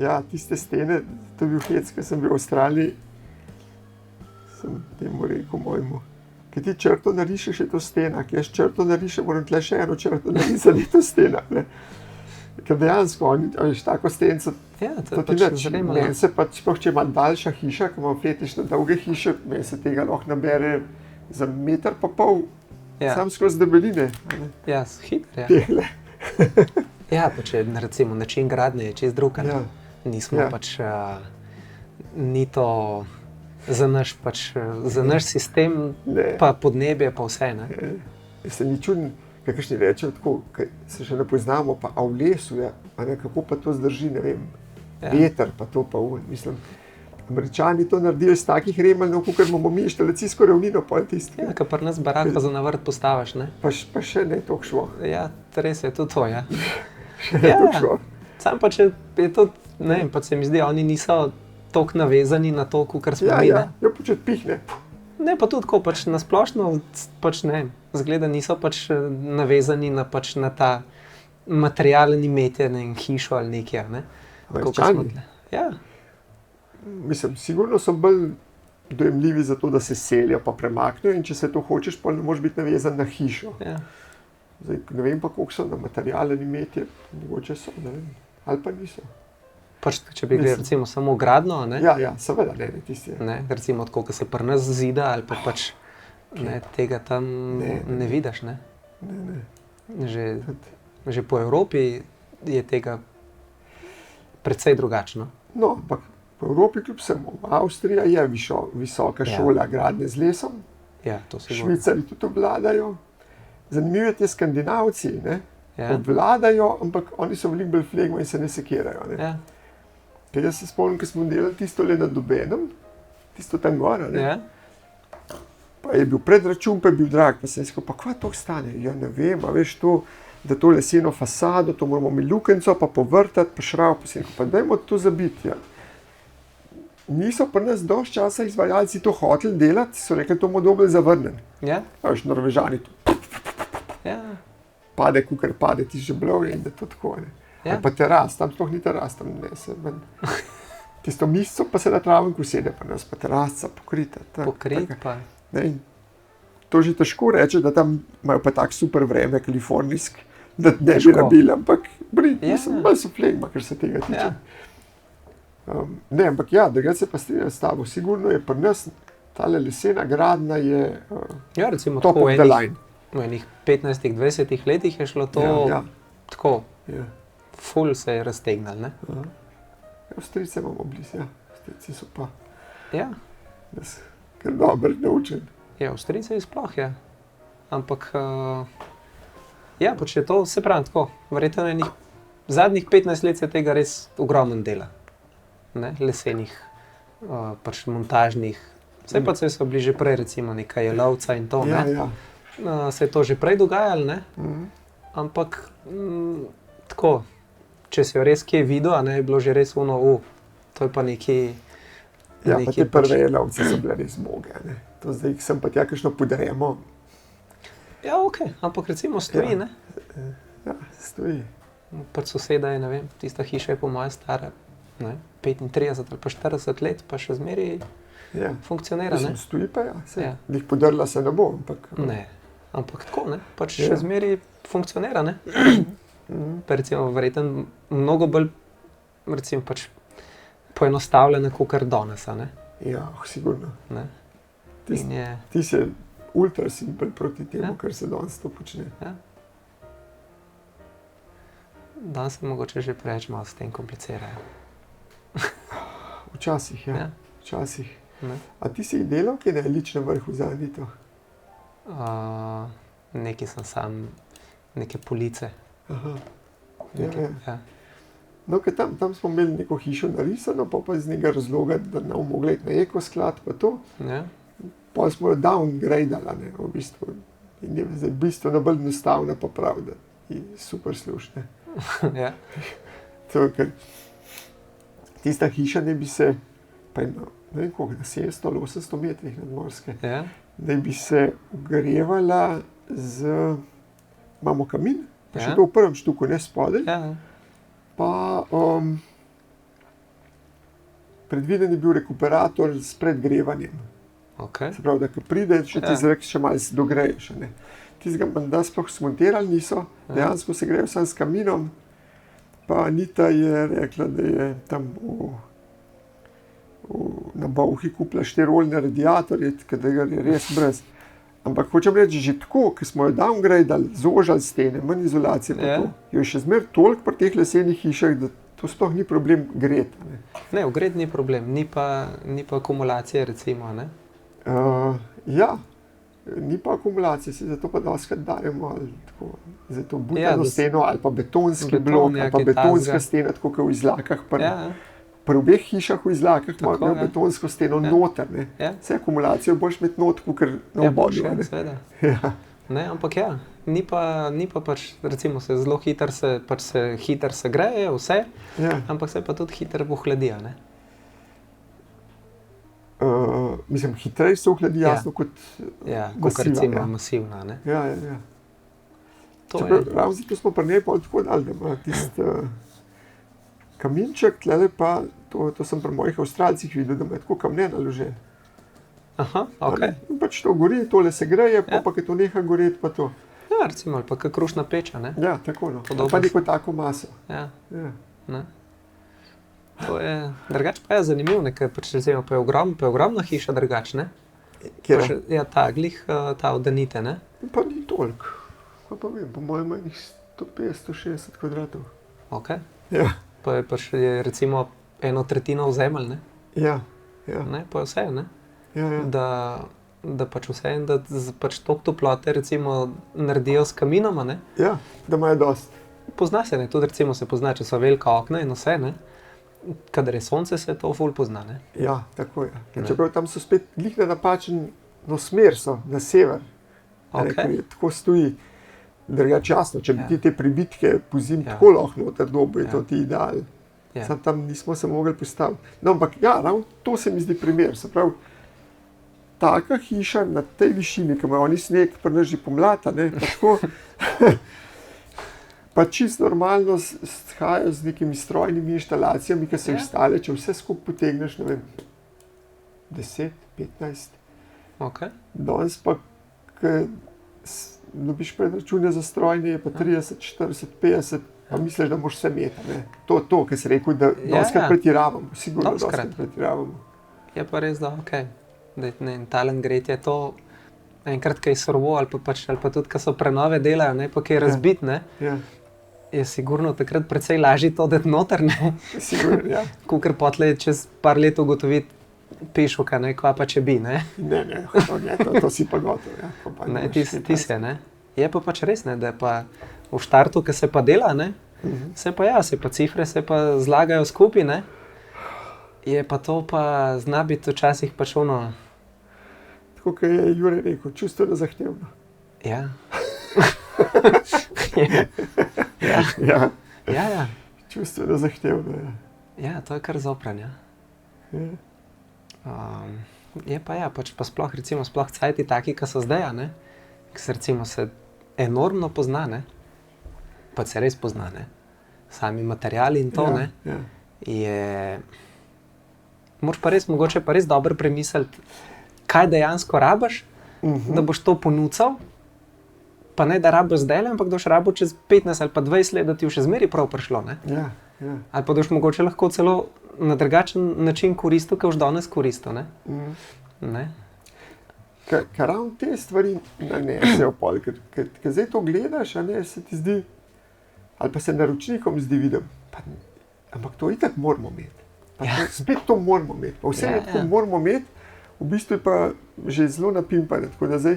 Ja, tiste stene, to je bil hec, ko sem bil v Avstraliji, sem temu rekel mojemu, ki ti črto narišeš, je to stena, ki jaz črto narišem, moram tle še eno črto narisati, je to stena. Ne? Ker dejansko, veš, tako stenco, to ti nič. Meni se pa, če ima daljša hiša, ki ima fetiš na dolge hiše, meni se tega lahko nabere za 1,5 metra, sam skozi debeline. Ja, hitro, ja. Ja, pa če recimo način gradnje je čez drug, nismo pač, ni to za naš, za naš sistem, pa podnebje, pa vse, ne. Jaz se ni čuden, kakšni rečejo tako, se še ne poznamo, pa a v lesu, kako pa to zdrži, ne vem, veter, pa to pa mislim. Američani to naredijo iz takih remeljnov, kakor imamo mi inštalacijsko ravnino, pol tisti. Ja, ka pri nas barak pa za na vrt postaviš, ne. Pa še ne toliko šlo. Ja, res je, tudi to, ja. Še ne toliko šlo. Sam pa če je to, ne vem, pa se mi zdi, oni niso toliko navezani na to, kakor smo mi, ne. Ja, počet pihne. Ne, pa tudi tako, pač na splošno, pač ne, zgleda niso pač navezani na pač na ta materialen imetje, ne vem, hišo ali nekaj, ne. Američani? Ja. Mislim, sigurno so bolj dojemljivi za to, da se selijo pa premaknejo in če se to hočeš, pa ne moreš biti navezan na hišo. Ja. Zdaj, ne vem pa, koliko so na materialen imetje, mogoče so, ne vem, ali pa niso. Pač, če bi gledali recimo samo gradno, ne? Ja, seveda, ne, tisti. Ne, recimo tako, ko se pri nas zida, ali pa pač, ne, tega tam ne vidiš, ne? Ne. Že po Evropi je tega precej drugačno. No, ampak v Evropi kljub vsemu, Avstrija je visoka šola gradnje z lesom, ja, to sigurno. Švicari tudi obvladajo. Zanimivo je, te Skandinavci, ne, obvladajo, ampak oni so veliko bolj flegma in se ne sekirajo, ne. Ja. Ker jaz se spomnim, ko smo delali tisto le na Dobenem, tisto tam gora, ne. Ja. Pa je bil predračun, pa je bil drag, pa sem rekel, pa kva to stane? Ja, ne vem, a veš to, da to leseno fasado, to moramo mi lukenco, pa povrtati, pa šrav, pa sem rekel, pa dajmo to zabiti, ja. Niso pri nas dosti časa izvajalci to hoteli delati, so rekli, to bomo dobili zavrnen. Ja. A veš, Norvežani to pade, kukar pade ti žeblovje in da to tako, ne. Ja. Ali pa teras, tam sploh ni teras, tam ne se ven. Tisto misco pa se na travenku sede, pa nas pa terasca pokrita. Pokrit pa. Ne, in to že težko reče, da tam imajo pa tak super vreme, kalifornijsk, da ne bi nabili, ampak mislim, malo so flegma, kar se tega tiče. Ja. Ne, ampak ja, da se pa strinjam s tabo, sigurno je pri nas tale lesena gradna je ja, recimo, top of the line. V enih 15-20 letih je šlo to tako, ful se je raztegnalo, ne? Avstrijce imamo blizu, ja. Avstrijci so pa kar dobro naučeni. Ja, Avstrijci sploh, ja. Ampak, ja, pač je to, se pravi tako, verjetno enih zadnjih 15 let se tega res ogromno dela. Ne, lesenih, pač montažnih. Vse pa so bili že prej, recimo, neka jelovca in to, ne? Ja. Se je to že prej dogajalo, ne? Ampak, tako, če si jo res kje videl, ne, je bilo že res ono, to je pa neki... Ja, pa te prve jelovce so bile res boge, ne? To zdaj sem pa tja kakšno podremo. Ja, okej, ampak recimo stoji, ne? Ja, stoji. Pač soseda je, ne vem, tista hiša je po moje stara, ne, 35 ali pa 40 let, pa še zmeri funkcionira, ne? Mislim, stoji pa Lih podrla se ne bo, ampak... Ne, ampak tako, ne, pač še zmeri funkcionira, ne? Pa recimo verjetno mnogo bolj, recimo pač poenostavljena kakor danes, ne? Ja, sigurno. Ne? Ti si ultra simpel proti temu, kar se danes to počne. Ja. Danes se mogoče že preveč malo s tem komplicirajo. Včasih, ja. Včasih. A ti si delal, kaj ne lič na vrhu zadnji to? Nekaj sem sam, neke police. Aha. Ja. No, ker tam smo imeli neko hišo narisano, pa iz nekega razloga, da ne bomo mogli iti na ekosklad, pa to. Ja. Pol smo jo downgradala, ne, v bistvu. In je zdaj bistveno bolj enostavna pa pravda. In super slušne. Ja. To, ker tista hiša ne bi se, pa ne vem koliko, na 700 ali 800 metrih nadmorske, ne bi se ogrevala z, imamo kamin, pa še to v prvem štuku, ne spodaj, pa predviden je bil rekuperator s predgrevanjem. Okay. Se pravi, da ko pride, še ti zrak še malo dogreješ. Tistega menda sploh smontirali niso, dejansko se grejo sam s kaminom, pa Anita je rekla, da je tam na Bauhi kupila 4-oljne radiatorje, da je res brez. Ampak hočem reči, že tako, ki smo jo downgradali, zožali stene, manj izolacije, jo je še zmer toliko pri teh lesenih hišah, da to sploh ni problem gret. Ne, ugret ni problem, ni pa akumulacije recimo, ne? Ja, ni pa akumulacije, se zato pa dostakrat dajemo za to butano steno ali pa betonski blok ali pa betonska stena, tako kot v izlakah. Pri obeh hišah v izlakah imajo betonsko steno noter. Vse akumulacijo boš imeti not, kot na obodju. Ne, ampak ja, ni pa pač, recimo se zelo hitro se greje, vse, ampak se pa tudi hitro ohladijo, ne? Mislim, hitreje se ohladi, jasno, kot recimo masivna, ne? Ja. Ravno zato smo pri njej tako dali, da ima tisti kaminček, tlele pa, to sem pri mojih Avstralcih videl, da ima tako kamne naložen. Aha, okej. Pač to gori, tole se greje, pa je to neha goreti, pa to. Ja, recimo, ali pa kak krušna peča, ne? Ja, tako, no. Pa neko tako maso. Ja. Ne? To je, drugač pa je zanimivo, nekaj, pač recimo, pa je ogromna hiša drugač, ne? Kjera? Ja, ta od Anite, ne? Pa ni toliko. Pa vem, po mojem enih 150-160 kvadratov. Ok. Ja. Pa je pač recimo 1/3 ozemelj, ne? Ja. Ne, pa je vse, ne? Ja. Da pač vse in da pač toliko toplote recimo naredijo s kaminoma, ne? Ja, da imajo dosti. Pozna se, ne? Tudi recimo se pozna, če so velika okna in vse, ne? Kadar je sonce, se to ful pozna, ne? Ja, tako je. Čeprav tam so spet glih na napačno smer so, na sever. Okay. Tako stoji. Drugač jasno, če bi ti te pribitke pozimi tako lahko noter dobo, je to ti ideal. Sam tam nismo se mogli postaviti. No, ampak ja, ravno to se mi zdi primer. Se pravi, taka hiša na tej višini, ki imajo oni sneg, pa nas že pomlata, ne, pa tako, pa čisto normalno shajajo z nekimi strojnimi inštalacijami, ki se jih stale, če vse skupaj potegneš, ne vem, 10, 15. Okay. Danes pa, dobiš predračune za strojne, je pa 30, 40, 50, pa misliš, da moraš vse imeti. To, kar si rekel, da doskrat pretiravamo, sigurno doskrat pretiravamo. Je pa res, da okej. Talent gret je to enkrat, kaj survo ali pa tudi, kaj so prenove delajo, ne, pa kaj razbit, ne, je sigurno takrat precej lažje to dati noter, ne. Sigurno, ja. Kakor potlej čez par let ugotoviti pešoka, ne, kva pa če bi, ne. Ne, to si pa gotov, ja. Ne, ti se, ne. Je pa pač res, ne, da je pa v štartu, ki se pa dela, ne, se pa cifre se pa zlagajo skupaj, ne. Je pa to pa zna biti včasih pač ono. Tako, kot je Jure rekel, čustveno zahtevno. Ja. Ja. Čustveno zahtevno, ja. Ja, to je kar zopranje. Je pa ja, pač pa sploh recimo cajti taki, ki so zdaj, ne, ki se recimo se enormno pozna, ne, pa se res pozna, ne, sami materiali in to, ne, je, moraš pa res, mogoče pa res dobro premisliti, kaj dejansko rabiš, da boš to ponucal, pa ne da rabiš zdaj, ampak da boš rabil čez 15 ali pa 20 let, da ti bo še zmeri prav prišlo, ne. Ja. Ali pa da boš mogoče lahko celo na drugačen način koristil, kot boš danes koristil, ne. Ne. Ker ravno te stvari nanesejo pol, ker zdaj to gledaš, a ne, se ti zdi, ali pa se naročnikom zdi vidim, ampak to itak moramo imeti. Spet to moramo imeti, pa vse tako moramo imeti, v bistvu je pa že zelo napimpane, tako da zdaj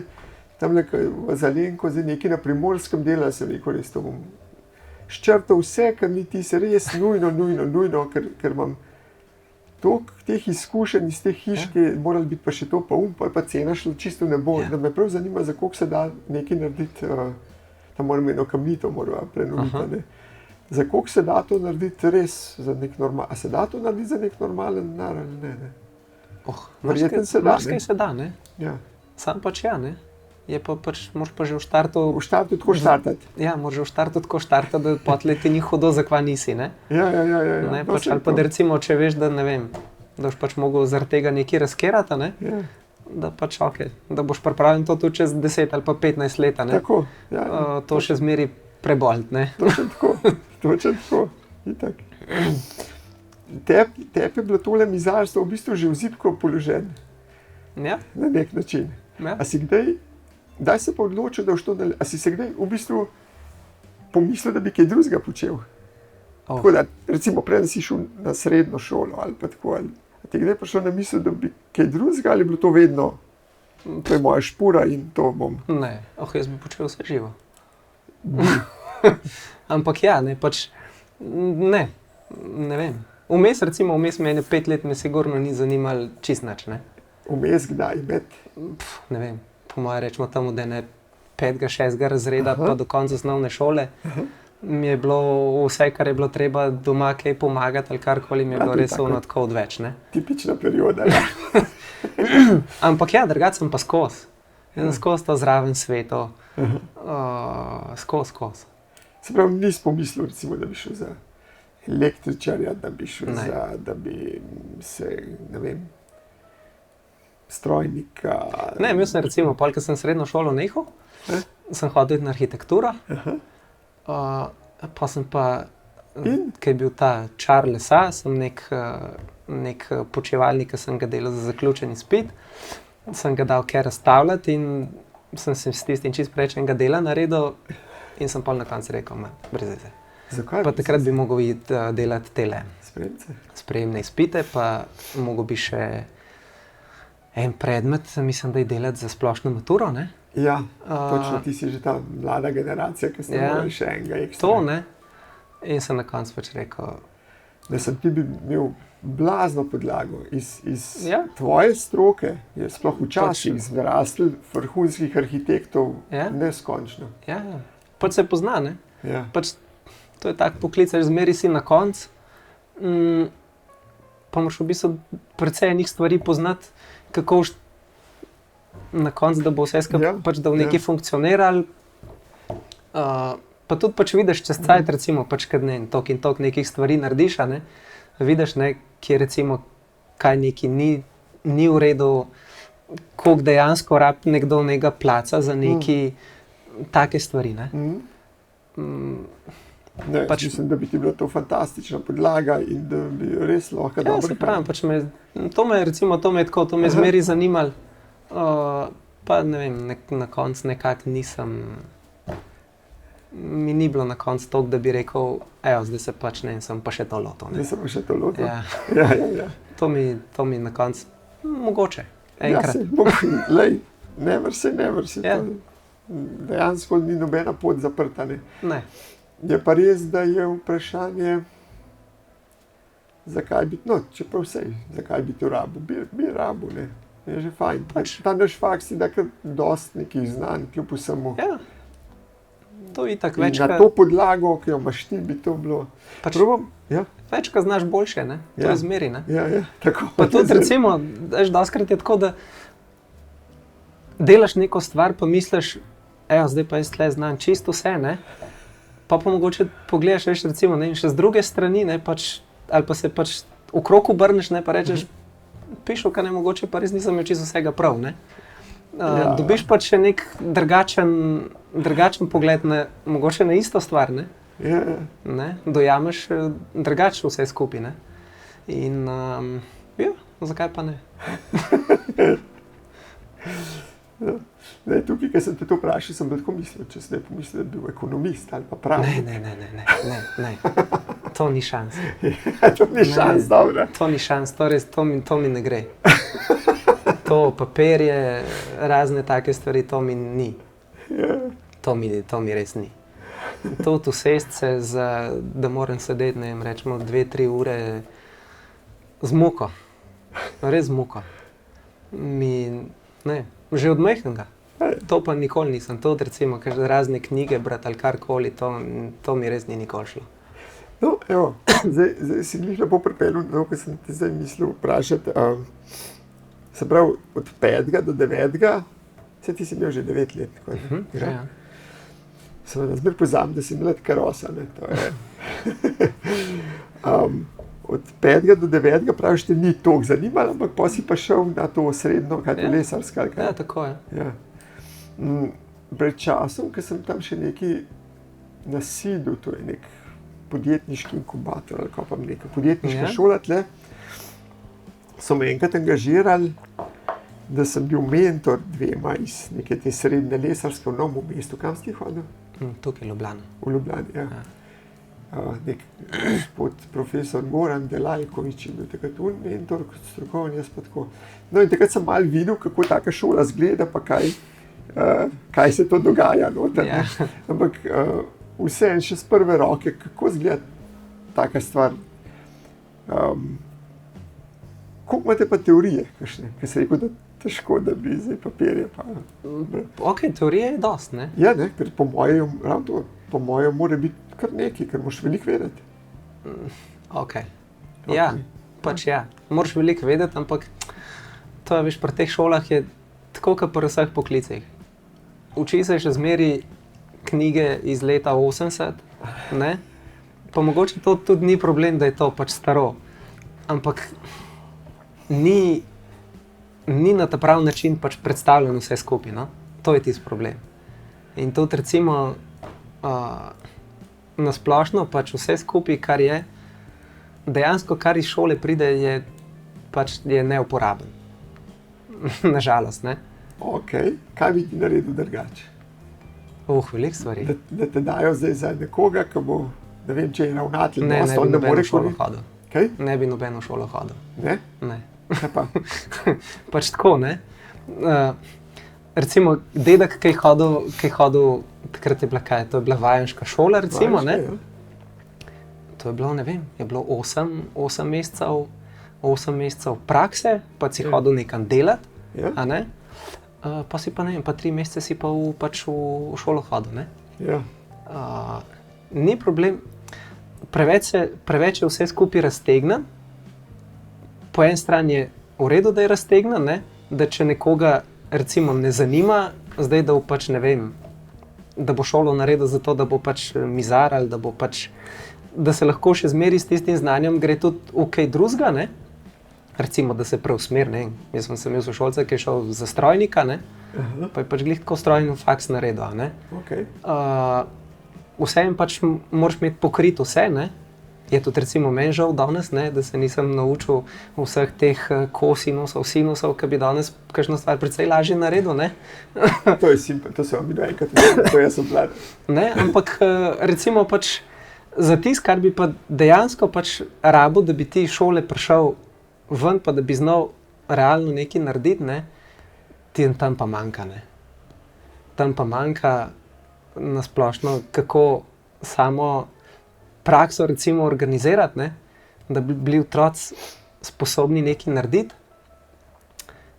tamle v Zalenko, zdaj nekaj na Primorskem dela, sem rekel, res to bom ščrtal vse, kar ni ti se res nujno, ker imam toliko teh izkušenj iz teh hiš, ki morali biti pa še to pa pa je pa cena šla čisto v nebo, da me prav zanima, za koliko se da nekaj narediti, tam moram eno kamnito prenoviti, ne. Za koliko se da to narediti res za nek normalen, a se da to narediti za nek normalen denar ali ne? Verjetno se da, ne? Marsikaj se da, ne? Ja. Sam pač ja, ne? Je pa pač, moraš pa že v štartu... V štartu tako štartati. Ja, moraš že v štartu tako štartati, da potlej ti ni hudo, za kva nisi, ne? Ja. Ne, pač, ali pa da recimo, če veš, da ne vem, da boš pač mogel zaradi tega nekaj razkerati, ne? Ja. Da pač da boš pripravljen to tudi čez 10 ali pa 15 let, ne? Tako, ja. To še zmeri prebolt, ne? Točno tako, itak. Tebi je bilo tole mizarstvo v bistvu že v zibko položen, Ja, na nek način. ja. A si kdaj se pa odločil, da boš to naredil? A si se kdaj v bistvu pomislil, da bi kaj drugega počel? Tako da, recimo, preden si šel na srednjo šolo ali pa tako, ali ti kdaj prišel na misel, da bi kaj drugega, ali je bilo to vedno, to je moja špura in to bom? Ne, jaz bi počel vse živo. Ampak ja, ne, pač, ne vem. Vmes me 5 let me sigurno ni zanimalo čist nič, ne. Vmes kdaj, Ne vem, po moje rečemo tam od ene 5., 6. razreda pa do konca osnovne šole. Mi je bilo vse, kar je bilo treba doma kaj pomagati ali karkoli, mi je bilo to je res tako. ono tako odveč, ne. tipična perioda, ja. Ampak ja, drugače sem pa skozi. Jaz sem skozi to zraven svetu, skozi. Se pravi, nisi pomislil, recimo, da bi šel za električarja, da bi šel Ne. da bi se, ne vem, strojnika. Ne, imel sem recimo, pol, ko sem srednjo šolo nehal, sem hodil na arhitekturo, pa sem pa, In? ko je bil ta čar lesa, sem nek počivalnik, ki sem ga delal za zaključen izpit, sem ga dal kaj razstavljati in sem se s tistim čist prečenega dela naredil in sem pol na koncu rekel, brez veze. Zakaj? Pa takrat bi mogel iti delati tele Spremce. sprejemne izpite, pa mogel bi še en predmet, mislim, da je delati za splošno maturo, ne? Ja, točno, ti si že ta mlada generacija, ki ste morali še enega ekstra. To, ne? In sem na koncu pač rekel, Da sem ti bi imel blazno podlago iz Ja. tvoje stroke, je sploh včasih zrastel vrhunskih arhitektov Ja. neskončno. ja, pač se pozna, ne? Ja. Pač to je tak poklic, zmeri si na koncu, pa moraš v bistvu precej enih stvari poznati, kako boš na koncu, da bo vse skupaj, Ja, pač da v nekaj funkcionira. Pa tudi pač vidiš čez cajt, recimo, pač kad ne, toliko in toliko nekih stvari narediš, a ne, vidiš, ne, kje recimo, kaj neki ni v redu, koliko dejansko rabi nekdo nekega placa za neki take stvari, ne. Ne, Pač- mislim, da bi ti bila to fantastična podlaga in da bi res lahko Ja, dobro. se pravi, pač to me je tako, to me je zmeri zanimalo. Pa ne vem, na koncu nekako mi ni bilo na koncu toliko, da bi rekel, evo, zdaj se pač ne, sem pa še to lotil, ne. Zdaj sem pa še to lotil. Ja, Ja. to mi na koncu, mogoče, Ja, enkrat. lej, never say, Ja. to dejansko ni nobena pot zaprta, ne. Ne, Je pa res, da je vprašanje, zakaj bi, no, čeprav zakaj bi to rabil, bi rabil, ne. Je že fajn. Pač- Ta naš faks je kar dosti nekih znanj, kljub vsemu. ja, to itak In več, na to podlago, ki jo imaš ti, bi to bilo. pač, Probam, ja, več, ko znaš boljše, ne, to Ja. je zmeri, ne. ja, tako. Pa tudi recimo, veš, dostikrat je tako, da delaš neko stvar, pa misliš, evo, zdaj pa jaz tle znam čisto vse, ne. Pa mogoče pogledaš, veš, recimo, ne, in še z druge strani, ne, pač, ali pa se pač okrog obrneš, ne, pa rečeš, pišu, kaj ne, mogoče pa res nisem imel čisto vsega prav, ne. Ja. Dobiš pač še nek drugačen pogled na, mogoče na isto stvar, ne. Ja, Ne, dojameš drugače vse skupaj, ne. In ja, zakaj pa ne? ne, tukaj, ko sem te to vprašal, sem tako mislil, če sem pomislil, da bi bil ekonomist ali pa pravnik. Ne. To ni šans. To ni šans, dobro. To ni šans, to mi ne gre. To papirje, razne take stvari, to mi ni. To mi res ni. To tu sest se, da moram sedeti, ne vem, rečemo 2-3 ure z muko. Res z muko. Že od majhnega. To pa nikoli nisem. To recimo, razne knjige brati ali karkoli, to mi res ni nikoli šlo. No, evo, zdaj si glih lepo pripeljal na to, kar sem te zdaj mislil vprašati. Se pravi, od 5. do 9. Saj ti si imel že 9 let. Tako, ne? Ja. Seveda, zmer pozabim, da si mlad karosa. Ne, to je. od 5. do 9. praviš, te ni toliko zanimalo, ampak pa si pa šel na to srednjo, kaj je lesarska. Ali kaj? Ja, tako je. Ja. Pred časom, ko sem tam še nekaj nasidil, to je nek podjetniški inkubator ali pa neka podjetniška šola tle, so me enkrat angažirali, da sem bil mentor 2 iz neke te srednje lesarske v Novem mestu. Kam si hodil? Tukaj je Ljubljana. V Ljubljani, ja. Nek gospod profesor Goran Delajkovič je bil takrat mentor, strokovni, jaz pa tako. No in takrat sem malo videl, kako taka šola zgleda, pa kaj se to dogaja noter. Ja. Ampak vseeno še z prve roke, kako zgleda taka stvar. Koliko imate pa teorije, kakšne, ker si rekel, da težko, da bi zdaj papirje pa... Ok, teorije je dost, ne? Ja, ne, ker po mojem mora biti kar nekaj, ker moraš veliko vedeti. Ok. Ja, pač ja. Moraš veliko vedeti, ampak to je, veš, pri teh šolah je tako, kot pri vseh poklicih. Uči se še zmeri knjige iz leta 80, ne? Pa mogoče to tudi ni problem, da je to pač staro. Ampak ni na ta prav način pač predstavljeno vse skupaj, no? To je tisti problem. In tudi recimo na splošno pač vse skupaj, kar je, dejansko kar iz šole pride, je neuporaben. Nažalost, ne? Ok, kaj bi ti naredil drugače? Veliko stvari. Da te dajo zdaj za nekoga, ki bo, ne vem, če je ravnatelj, Ne bi nobeno šolo hoditi. hodil. Kaj? Ne bi nobeno šolo hodil. Ne? Ne. Kaj pa? Pač tako, ne. Recimo, dedek, ki je hodil, takrat je bila kaj, to je bila vajenška šola, recimo, ne. To je bilo, ne vem, je bilo 8 mesecev prakse, pa si hodil nekam delati, a ne. Pa si pa, ne vem, pa 3 mesece si pa pač v šolo hodil, ne. Ja. Ni problem, preveč je vse skupaj raztegnan. Po eni strani je v redu, da je raztegnan, ne? Da če nekoga recimo ne zanima, zdaj da bo pač, ne vem, da bo šolo naredil zato, da bo pač mizar ali da bo pač, da se lahko še zmeri s tistim znanjem gre tudi v kaj drugega, ne? Recimo, da se preusmeri, ne vem, jaz sem imel sošolca, ki je šel za strojnika, ne? Pa je pač glih tako strojni faks naredil, ne? Okay. Vseeno pač moraš imeti pokrit vse, ne? Je tudi recimo meni žal danes, ne, da se nisem naučil vseh teh kosinusov, sinusov, ki bi danes kakšno stvar precej lažje naredil, ne. To je simpel, to se vam bilo enkrat, to jaz sem mlad. Ne, ampak recimo pač za tisto, kar bi pa dejansko pač rabil, da bi ti iz šole prišel ven, pa da bi znal realno nekaj narediti, ne, ti tam pa manjka, ne. Tam pa manjka na splošno, kako samo prakso recimo organizirati, ne, da bi bili otroci sposobni nekaj narediti,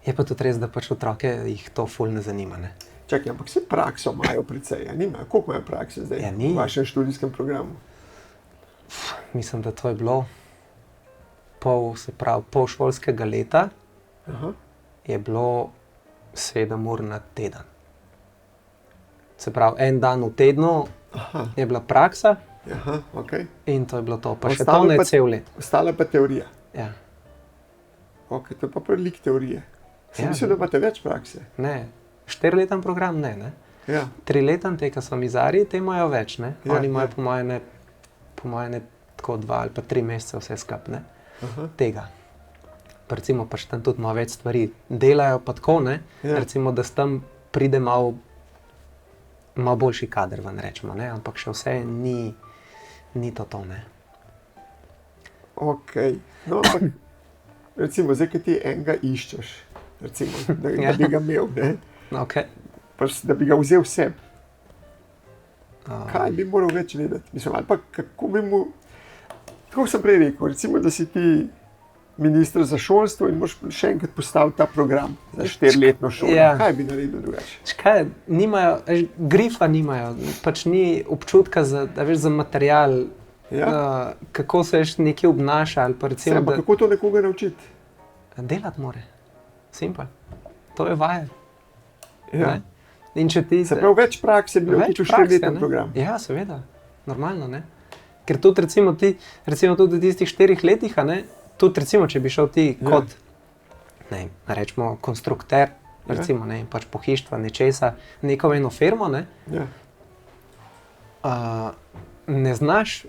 je pa tudi res, da pač otroke jih to ful ne zanima, ne. Čakaj, ampak vse prakso imajo precej, nimajo? Koliko imajo prakse zdaj v vašem študijskem programu? Mislim, da to je bilo pol šolskega leta. Je bilo 7 ur na teden. Se pravi, en dan v tednu je bila praksa. Aha, okay. In to je bilo to, pa še to ne cel let. Ostala pa teorija. Ja. Ok, to je pa prevelik teorije. Sem mislil, da imate več prakse. Ne, 4-leten program ne. Ja. 3-leten, te, ki so mizarji, te imajo več, ne. Ja, oni imajo po moje ne tako 2 ali pa 3 mesece vse skup, ne. Tega. Pa recimo pač tam tudi malo več stvari delajo pa tako, ne. Ja. Recimo, da s tam pride malo boljši kader ven, rečemo, ne, ampak še vse ni to, ne. Ok, no ampak, recimo, zdaj, ki ti enega iščeš, recimo, da bi ga imel, ne, Okay. pač, da bi ga vzel vseb. Kaj bi moral več vedeti? Mislim, ali pa kako bi mu, tako sem prej rekel, recimo, da si ti minister za šolstvo in moraš še enkrat postaviti ta program za 4-letno šolo. Ja. Kaj bi naredil drugače? Kaj, nimajo, grifa nimajo, pač ni občutka za material, kako se nekaj obnaša. Ali pa recimo, ampak kako to nekoga naučiti? Delati more. Simpel. To je vaja. Ja. In če ti... Se pravi, več prakse bi bilo v 4-letnem programu. Ja, seveda. Normalno, ne. Ker tudi recimo tudi v tistih 4 letih, a ne, tudi recimo, če bi šel ti kot, ne vem, rečemo, konstrukter, recimo, ne, pač pohištva nečesa, neko eno firmo, ne, ne znaš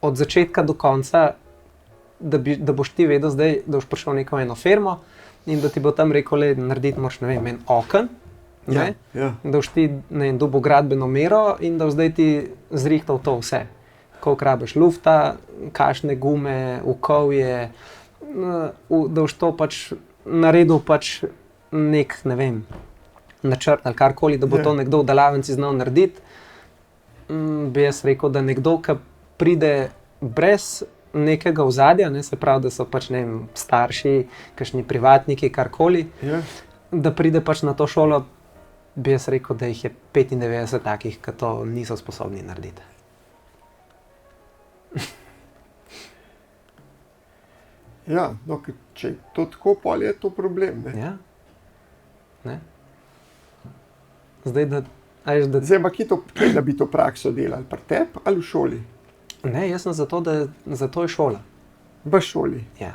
od začetka do konca, da boš ti vedel zdaj, da boš prišel v neko eno firmo in da ti bo tam rekel, le narediti moraš, ne vem, en oken, ne, da boš ti, ne vem, dobil gradbeno mero in da boš zdaj ti zrihtal to vse. Koliko rabiš lufta, kakšne gume, okovje, da boš to pač naredil pač nek, ne vem, načrt ali karkoli, da bo to nekdo v delavnici znal narediti. Bi jaz rekel, da nekdo, ki pride brez nekega ozadja, ne, se pravi, da so pač, ne vem, starši, kakšni privatniki, karkoli, da pride pač na to šolo, bi jaz rekel, da jih je 95 takih, ki to niso sposobni narediti. Ja, no, če je to tako, pol je to problem, ne? Ja. Ne? Zdaj, da Zdaj, pa kje da bi to prakso delali? Pri tebi ali v šoli? Ne, jaz sem zato je šola. V šoli? Ja.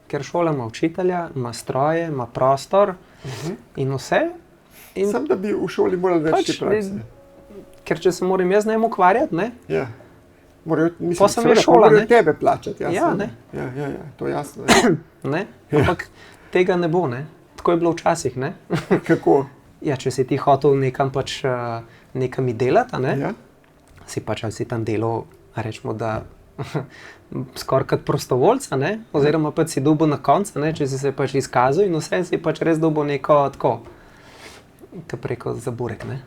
Ker šola ima učitelja, ima stroje, ima prostor in vse. In Sam, da bi v šoli morali več te prakse. Ker če se moram jaz z njim ukvarjati, ne? Ja. Mislim, Pa sem je šola, morajo tebe plačati. Ja, ne. Ja, to je jasno. Ne? Ampak tega ne bo, ne? Tako je bilo včasih, ne? Kako? Ja, če si ti hotel nekam pač nekam delati, ne? Ja. Si pač ali si tam delal, rečemo, da skoraj kot prostovoljca, ne? Oziroma pač si dobil na koncu, ne? Če si se pač izkazal in vse si pač res dobil neko tako, kako preko zaburek, ne?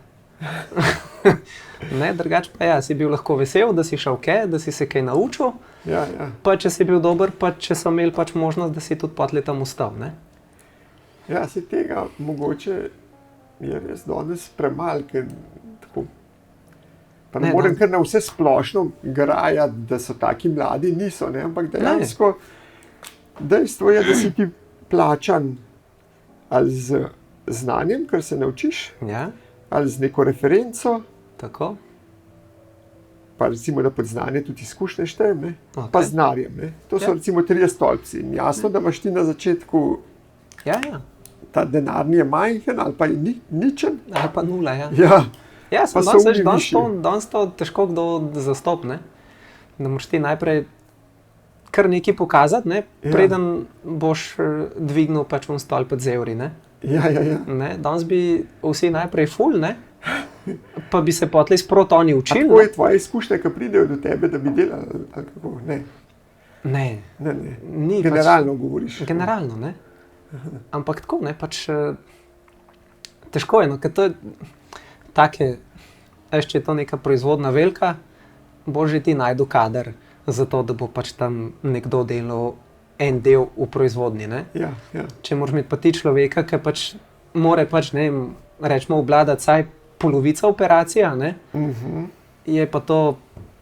Ne, drugače pa ja, si bil lahko vesel, da si šel da si se kaj naučil, Ja. pa če si bil dober, pa če so imeli pač možnost, da si tudi potlej tam ostal, ne? Ja, se tega mogoče je res danes premalo, ker tako. Pa ne morem kar na vse splošno grajati, da so taki mladi, niso, ne, ampak dejansko dejstvo je, da si ti plačan ali z znanjem, kar se naučiš, Ja, ali z neko referenco, tako. pa recimo, da pod znanje tudi izkušnje štejem, ne, Okej. pa z znarjem, ne. To so recimo 3 stolpci in jasno, da imaš ti na začetku Ja, ta denar je majhen ali pa je ničen. ali pa nula, ja. Ja, Ja, Pa so oni višji. danes to težko kdo zastop, ne? Da moraš ti najprej kar nekaj pokazati, ne? Preden boš dvignil pač un stolpec z evri, ne? ja. Ne? Danes bi vsi najprej ful, ne? Pa bi se potlej sproti oni učili. Kako je tvoja izkušnja, ki pridejo do tebe, da bi delali? Ali kako? Ne. Ne, Ne. ni Generalno govoriš. pač, generalno, ne? Ampak tako, ne, pač težko je, no, ker to je take, če je to neka proizvodna velika, boš že ti najdu kader za to, da bo pač tam nekdo delal en del v proizvodnji, ne? Ja. Če moraš imeti pa ti človeka, ki pač more pač, ne vem, rečemo obvladati vsaj polovica operacija, ne? Je pa to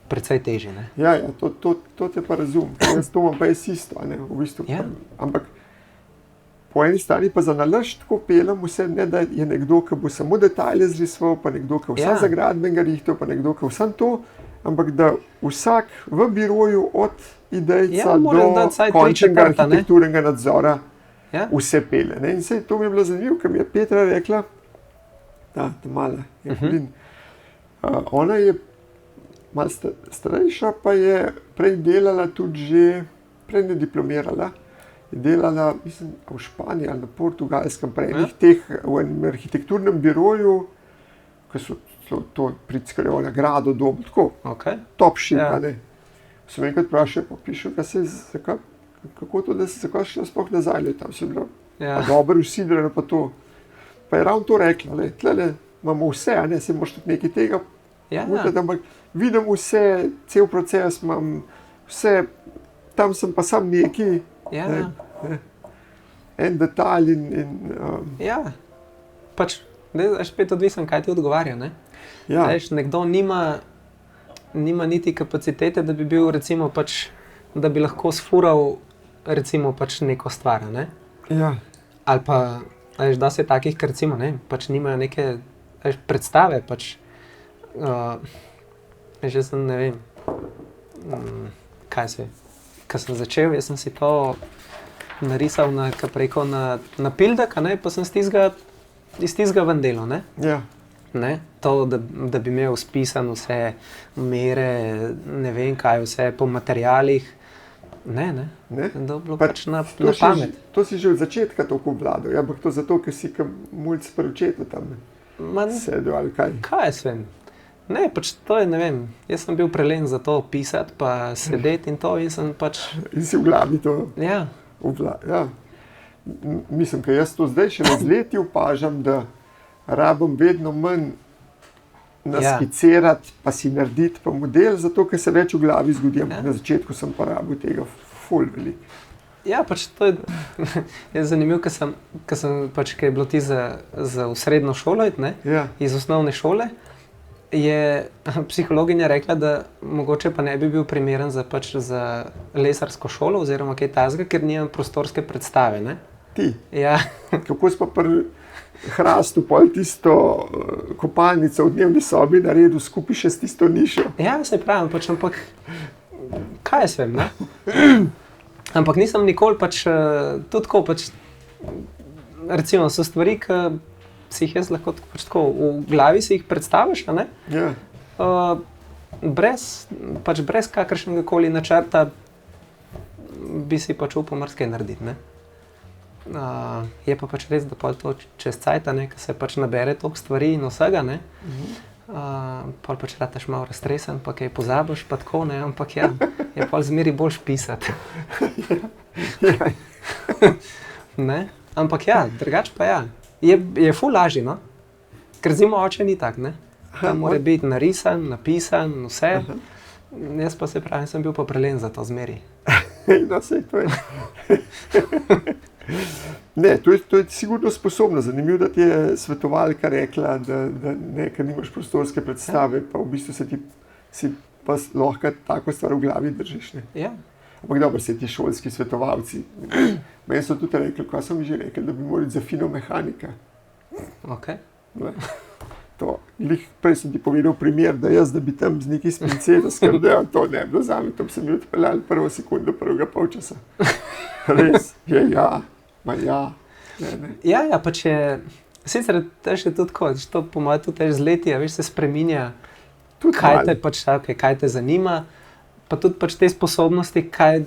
precej težje, ne? Ja, to te pa razumem. Jaz to imam pa jaz isto, ne, v bistvu. Ja. Ampak po eni strani pa za nalašč tako pelem vse, ne da je nekdo, ki bo samo detajle zrisoval, pa nekdo, ki vsa za gradbenega rihtal, pa nekdo, ki vsem to, ampak da vsak v biroju od idejca do končnega arhitekturnega nadzora vse pele. Ne? In sej to mi je bilo zanimivo, ker mi je Petra rekla, ta mala, ona je malo starejša, pa je prej delala tudi že, prej ne diplomirala, je delala, mislim, v Španiji ali na Portugalskem, prej teh v enem arhitekturnem biroju, ki so to prickajo nagrado dobil, tako, top šika, ne. Sem enkrat vprašal, pa pišel, kako to, da si zakaj šla sploh nazaj, le tam so bilo, pa dobro usidrano pa to. Pa je ravno to rekla, le, tlele imamo vse, a ne, se moraš tudi nekaj tega mutati, ampak vidim vse, cel proces imam, vse, tam sem pa sam neki, en detalj in Ja, pač, spet odvisen, kaj ti odgovarja, ne? Ja. Veš, nekdo nima niti kapacitete, da bi bil, recimo, pač, da bi lahko sfural, recimo, pač neko stvar, ne? Ja. Ali pa, veš, da se takih, ker recimo, ne, pač nimajo neke, veš, predstave, pač, že sem, ne vem, Kaj se? Ko sem začel, jaz sem si to narisal na pildek, pa sem iz tistega ven delal. Ja. Ne? To, da bi imel spisan vse mere, ne vem kaj, vse po materialih. Ne. To je bilo pač na pamet. To si že od začetka tako vladal, ampak to zato, ker si mulj sprečetil tam sedel ali kaj. Kaj jaz vem? Ne, pač to je, ne vem, jaz sem bil prelen za to pisati, pa sedeti in to in sem pač... In si v glavi to... Ja. Ja. Mislim, ker jaz to zdaj še z leti opažam, da rabim vedno manj naskicirati, pa si narediti pa model, zato ker se več v glavi zgodi. Ja. Na začetku sem pa rabil tega ful veliko. Ja, pač to je zanimivo, ker pač, je bilo ti za v srednjo šolo, iz osnovne šole, je psihologinja rekla, da mogoče pa ne bi bil primeren za lesarsko šolo oziroma kaj takega, ker nimam prostorske predstave. Ne? Ti? Ja. Kako si pa pri hrastu pol tisto kopalnico v dnevni sobi naredil skupaj še s tisto nišo? Ja, se pravi, pač, ampak kaj jaz vem, ne? Ampak nisem nikoli tudi tako recimo so stvari, ki si jih jaz lahko tako v glavi si jih predstaviš, ne? Ja. Brez kakršnega koli načrta bi si pač upal marsikaj narediti, ne? Je pa pač res, da to čez cajt, ko se pač nabere toliko stvari in vsega, ne? Pol pač rataš malo raztresen, pa kaj pozabiš, pa tako, ne? Ampak ja, je pol zmeri boljš pisati. Ja. Ne? Ampak ja, drugače pa ja. Je ful lažji, no? Ker recimo oče ni tak, ne? Mora biti narisan, napisan, vse. Jaz pa se pravim, sem bil pa prelen za to zmeri. No, sej, to je. Ne, to je sigurno sposobno. Zanimivo, da ti je svetovalka rekla, da ker nimaš prostorske predstave, pa v bistvu si pa lahko tako stvar v glavi držiš. Ne? Ja. Ampak dobro, se ti šolski svetovalci. Meni so tudi rekli, kaj sem že rekel, da bi morali za fino mehanika. Ok. Prej sem ti povedal primer, da bi tam z neki spinceto skrbel, to ne bi bilo zame, tam sem bil odpeljal prvo sekundo prvega polčasa. Res, ja. Ne. Ja, pač je, sicer tež je tudi tako, to po mojem tudi tež z leti, veš, se spreminja, kaj te zanima, pa tudi pač te sposobnosti, kaj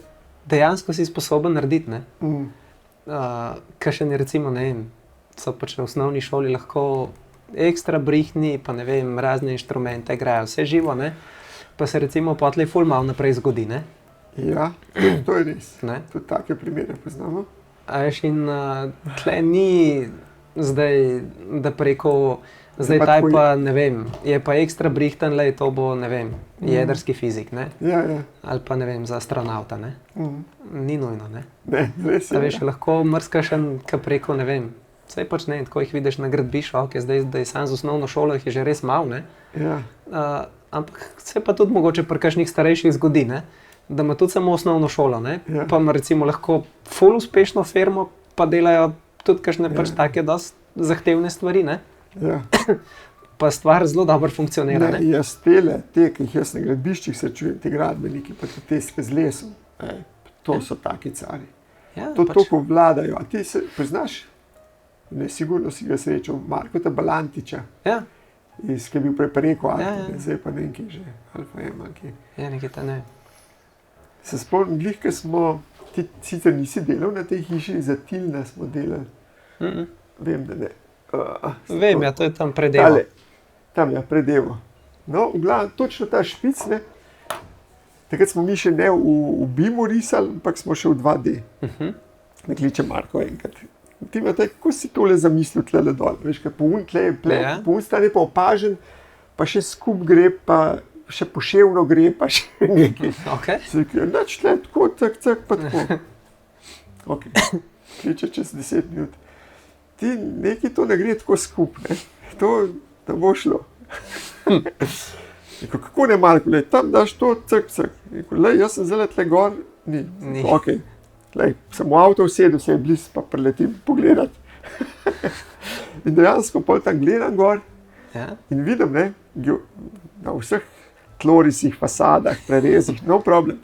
dejansko si sposoben narediti, ne. Kakšni recimo, ne vem, so pač v osnovni šoli lahko ekstra brihni, pa ne vem, razne inštrumente igrajo, vse živo, ne, pa se recimo potlej ful malo naprej zgodi, ne. Ja, to je res. Ne? Tudi take primere poznamo. A veš, in tle ni zdaj, da preko, zdaj taj pa, ne vem, je pa ekstra brihten, to bo, ne vem, jedrski fizik, ne? Ja. Ali pa, ne vem, za astronauta, ne? Ni nujno, ne? Ne, res je. A veš, lahko mrskašen, ka preko, ne vem, saj pač ne, tako jih vidiš na gradbišču, zdaj je sam z osnovno šolo, jih je že res malo, ne? Ja. Ampak se pa tudi mogoče pri kakšnih starejših zgodi, ne? Da ima tudi samo osnovno šolo, ne? Ja. Pa ima recimo lahko ful uspešno firmo, pa delajo tudi kakšne pač take dosti zahtevne stvari, ne? Ja. Pa stvar zelo dobro funkcionira, ne? Jaz te, ki jih jaz na gradbiščih srečujem, te gradbeniki, pa te z lesom, to so taki cari. Ja, to toliko vladajo. A ti se priznaš, ne, sigurno si ga srečal, Markota Balantiča. Ja. Ki je bil preko Alfa, zdaj pa ne vem, kje že, Alfa je manjki. Ja, nekaj ta ne. Se spomnim, glih, ker smo, ti sicer nisi delal na tej hiši, za Tilna smo delali. Vem, da ne. Vem, ja, to je tam predevo. Tam, ja, predevo. No, v glavnem, točno ta špic, ne. Takrat smo mi še ne v BIM-u risali, ampak smo še v 2D. Me kliče Marko enkrat. Ti ima kako si tole zamislil tlele dol, veš, ker po un strani pa opažen, pa še skup gre, pa še poševno gre, pa še nekaj. Okay. Nač tle, tako, tak, pa tako. Ok, kliče čez 10 minut. Ti nekaj to ne gre tako skup, ne. To ne bo šlo. Kako ne, Marko, tam daš to, jaz sem zdaj tle gor, ni. Ok, sem v avto usedel, se je bliz, pa preletim pogledat. In dejansko pol tam gledam gor in vidim, ne, na vseh tlorisih, fasadah, prerezih, no problem.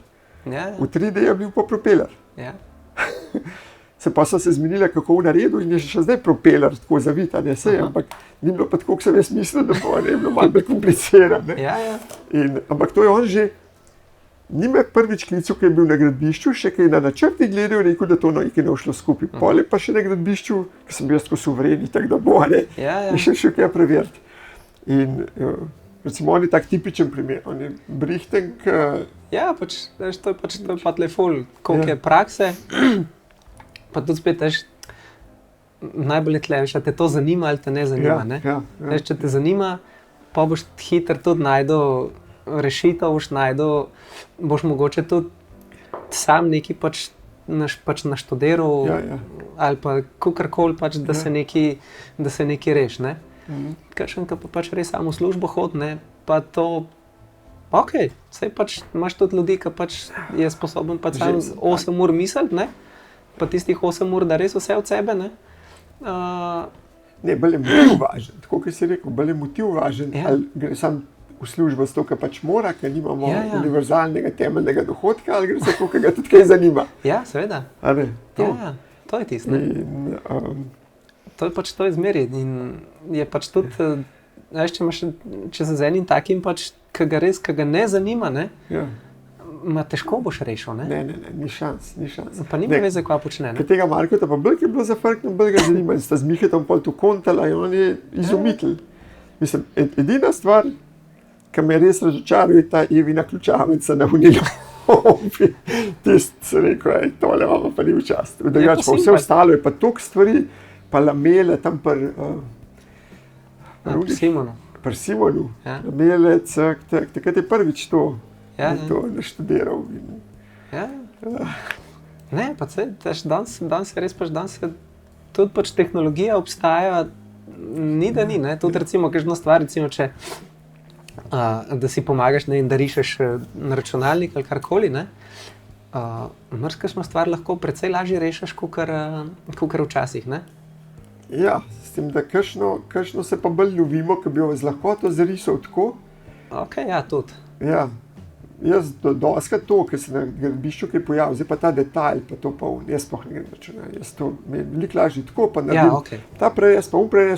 Ja, V 3D je bil pa propeler. ja. Se pa so se zmenili, kako v naredu in je še zdaj propeler tako zavita, ne sej, Aha. ampak ni bilo pa tako, kot sem jaz mislil, da bo, ne, je bilo malo bolj komplicirano. Ne. Ja, ja. Ampak to je on že, ni me prvič klical, ko je bil na gradbišču, še kaj na načrti gledal, rekel, da to nekaj ne bo šlo skupaj. Pol je pa še na gradbišču, ker sem bil jaz tako suveren, tako da bo, ne, Ja, ja. in še kaj preveriti. In recimo on je tak tipičen primer, on je Brihten, Ja, pač, veš, to je pa tle ful, koliko Ja. je prakse. Pa tudi spet, veš, najbolj je tle, veš, a te to zanima ali te ne zanima. Ne? Veš, če te zanima, pa boš hitro tudi najdel rešitev, boš mogoče tudi sam nekaj pač naštudiral, Ja. ali pa kakorkoli, pač, da Ja. se nekaj reši. Ne? Mhm. Kakšen, ki pa pač res samo v službo hodi, ne, pa to, ok, saj pač imaš tudi ljudi, ki pač je sposoben pač sam Že- 8 ur misliti, ne, pa tistih 8 ur, da res vse od sebe, ne. Ne, bolj je motiv važen, tako kot si rekel, bolj je motiv važen, Ja. ali gre sam v službo zato, ker pač mora, ker nimamo Ja, ja. univerzalnega temeljnega dohodka, ali gre zato, ker ga tudi kaj zanima. Ja, seveda, A ne, to. ja, to je tisto, ne. In, To je pač to izmeri in je pač tudi, veš, če se z enim takim pač, ki ga ne zanima, ne, ja. težko boš rešil, ne. Ne, ni šans. Pa nima veze, kva počne, ne. Ker tega Markota pa bolj, ki je bilo zafrknjeno, bolj ga zanima in sta z Mihetom pol tu kontala in on je izumitelj. Mislim, edina stvar, ki me je res razočarala, je ta Evina ključavnica na unilo. Tisti se rekel, tole imamo pa ni v čast. Drugače pa vse ostalo je pa toliko stvari, pa lamele tam pri Simonu. Simonu. Ja. Lamele, takrat je prvič to naštudiral. Ja. Ne, pa se, danes je res pač, tudi pač tehnologija obstaja, ni da ni, ne, tudi recimo kakšna stvar, recimo če, da si pomagaš, ne, in da rišeš na računalnik ali karkoli, ne, marsikakšno stvar lahko precej lažje rešiš, kakor včasih, ne. Ja, s tem, da kakšno se pa bolj lovimo, ki bi jo z lahkoto zarisal tako. Ok, ja, tudi. Ja, jaz doskrat to, ker se na gradbišču kaj pojavi, zdaj pa ta detalj, pa to pa jaz sploh ne grem računati. Jaz to mi je veliko lažje tako, pa naredim. Ja, okej. Ta prerez,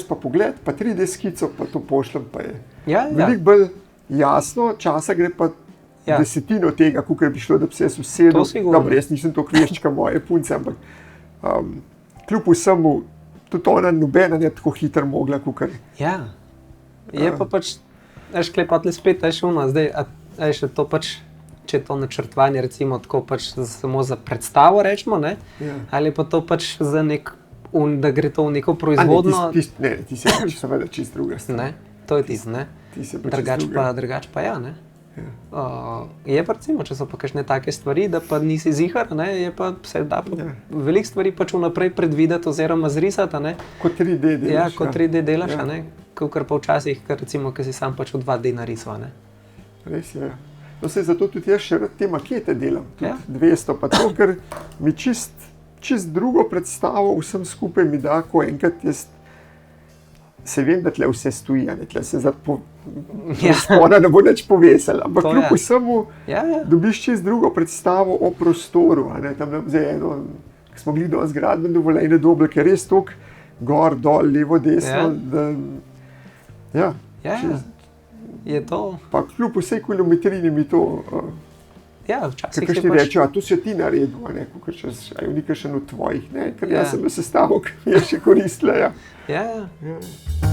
pa pogled, pa 3D skico, pa to pošljem, pa je Ja, veliko bolj jasno, časa gre pa desetino tega, kolikor bi šlo, da bi se jaz usedel. To sigurno. Dobro, jaz nisem toliko veščka moje punce, ampak kljub vsemu, tudi ona nobena ne tako hitro mogla, kakor. Ja, je pa pač, veš, klepatle spet, veš, zdaj, veš, to pač, če je to načrtovanje, recimo, tako pač samo za predstavo, rečemo, ne, Ja. ali pa to pač za da gre to v neko proizvodno, Ne, ti si pač seveda čist druga stvar. ne, to je tisto, ne, Ti si pač čist druga. drugač pa ja, ne. Je pa recimo, če so pa kakšne take stvari, da pa nisi zihar, ne, je pa se da pa veliko stvari pač vnaprej predvideti oziroma zrisati, a ne. Kot 3D delaš. Ja, kot 3D delaš, Ja. a ne, kakor pa včasih, recimo, ki si sam pač v 2D narisal, a ne. Res je. No, saj zato tudi jaz še rad te makete delam, tudi Ja. 200, pa to, ker mi čist drugo predstavo vsem skupaj mi da, ko enkrat jaz se vem, da tle vse stoji, a ne, tle se spodaj ne bo nič povesel, ampak To kljub je. vsemu Ja, ja. dobiš čist drugo predstavo o prostoru, a ne, tam nam zdaj eno, ko smo bili danes gradbeno dovoljenje dobili, ker je res toliko gor, dol, levo, desno, da ja, Ja, je to, pa kljub vsej kilometrini mi to, ja, včasih ker je ti pač, rečejo, a to si ti naredil, a ne, kakor a je v nekaj še od tvojih, ne, ker Ja. jaz sem jo sestavil, ki mi je še koristila, ja. ja, ja. Ja.